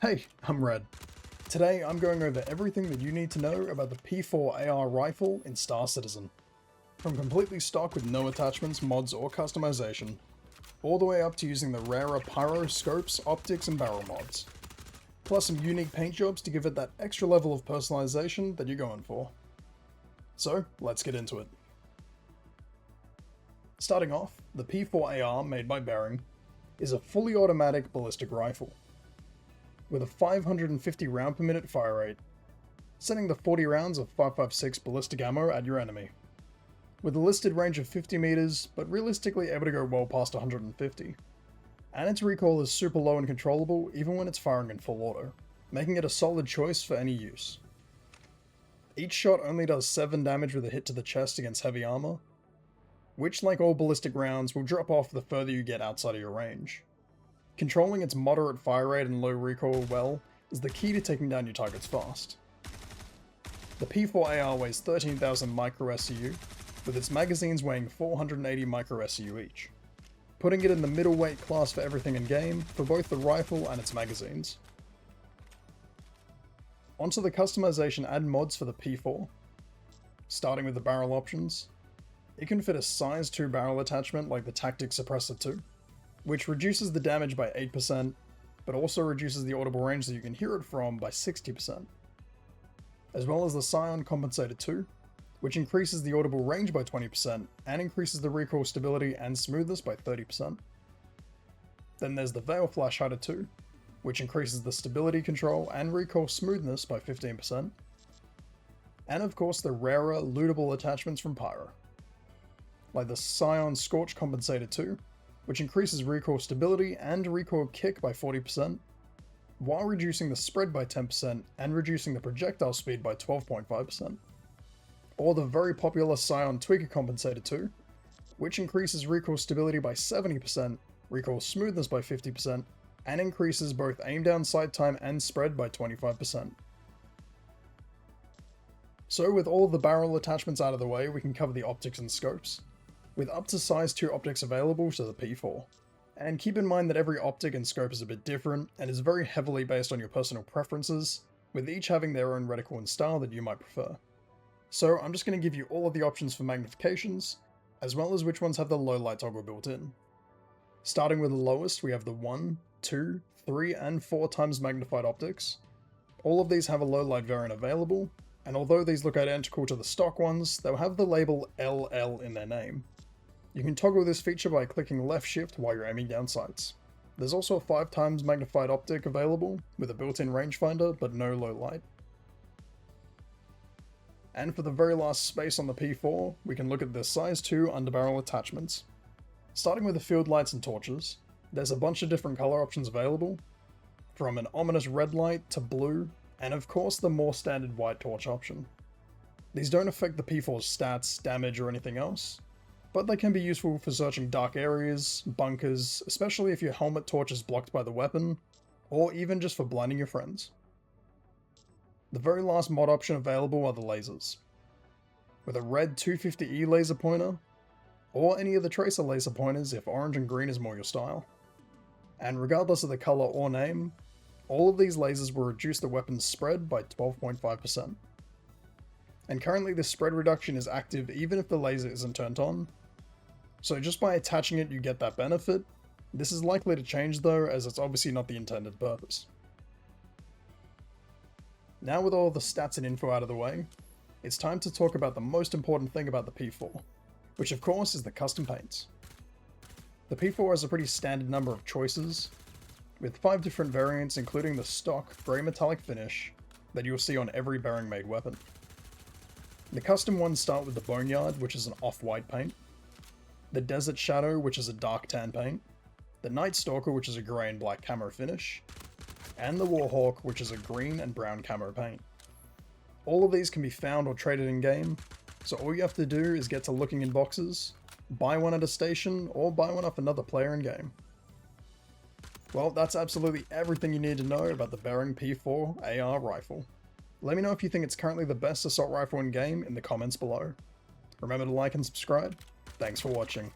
Hey, I'm Red. Today I'm going over everything that you need to know about the P4AR rifle in Star Citizen. From completely stock with no attachments, mods or customization, all the way up to using the rarer pyro, scopes, optics and barrel mods. Plus some unique paint jobs to give it that extra level of personalization that you're going for. So, let's get into it. Starting off, the P4AR made by Bearing is a fully automatic ballistic rifle with a 550 round per minute fire rate, sending the 40 rounds of 5.56 ballistic ammo at your enemy, with a listed range of 50 meters, but realistically able to go well past 150. And its recoil is super low and controllable even when it's firing in full auto, making it a solid choice for any use. Each shot only does 7 damage with a hit to the chest against heavy armor, which like all ballistic rounds will drop off the further you get outside of your range. Controlling its moderate fire rate and low recoil well is the key to taking down your targets fast. The P4AR weighs 13,000 micro SCU, with its magazines weighing 480 micro SCU each, putting it in the middleweight class for everything in game for both the rifle and its magazines. Onto the customization and mods for the P4. Starting with the barrel options, it can fit a size 2 barrel attachment like the Tactic Suppressor 2, which reduces the damage by 8%, but also reduces the audible range that you can hear it from by 60%. As well as the Scion Compensator 2, which increases the audible range by 20% and increases the recoil stability and smoothness by 30%. Then there's the Veil Flash Hider 2, which increases the stability control and recoil smoothness by 15%. And of course the rarer, lootable attachments from Pyro, like the Scion Scorch Compensator 2, which increases recoil stability and recoil kick by 40%, while reducing the spread by 10% and reducing the projectile speed by 12.5%. Or the very popular Scion Tweaker Compensator 2, which increases recoil stability by 70%, recoil smoothness by 50%, and increases both aim down sight time and spread by 25%. So with all of the barrel attachments out of the way, we can cover the optics and scopes, with up to size 2 optics available to the P4. And keep in mind that every optic and scope is a bit different, and is very heavily based on your personal preferences, with each having their own reticle and style that you might prefer. So I'm just going to give you all of the options for magnifications, as well as which ones have the low light toggle built in. Starting with the lowest, we have the 1, 2, 3, and 4 times magnified optics. All of these have a low light variant available, and although these look identical to the stock ones, they'll have the label LL in their name. You can toggle this feature by clicking left shift while you're aiming down sights. There's also a 5 times magnified optic available, with a built-in rangefinder but no low light. And for the very last space on the P4, we can look at the size 2 underbarrel attachments. Starting with the field lights and torches, there's a bunch of different color options available, from an ominous red light to blue, and of course the more standard white torch option. These don't affect the P4's stats, damage, or anything else, but they can be useful for searching dark areas, bunkers, especially if your helmet torch is blocked by the weapon, or even just for blinding your friends. The very last mod option available are the lasers, with a red 250E laser pointer, or any of the tracer laser pointers if orange and green is more your style. And regardless of the color or name, all of these lasers will reduce the weapon's spread by 12.5%. And currently this spread reduction is active even if the laser isn't turned on, so just by attaching it you get that benefit. This is likely to change though, as it's obviously not the intended purpose. Now with all the stats and info out of the way, it's time to talk about the most important thing about the P4, which of course is the custom paints. The P4 has a pretty standard number of choices, with 5 different variants including the stock grey metallic finish that you'll see on every Bearing made weapon. The custom ones start with the Boneyard, which is an off-white paint, the Desert Shadow, which is a dark tan paint, the Night Stalker, which is a grey and black camo finish, and the Warhawk, which is a green and brown camo paint. All of these can be found or traded in game, so all you have to do is get to looking in boxes, buy one at a station, or buy one off another player in game. Well, that's absolutely everything you need to know about the Bearing P4AR rifle. Let me know if you think it's currently the best assault rifle in game in the comments below. Remember to like and subscribe. Thanks for watching.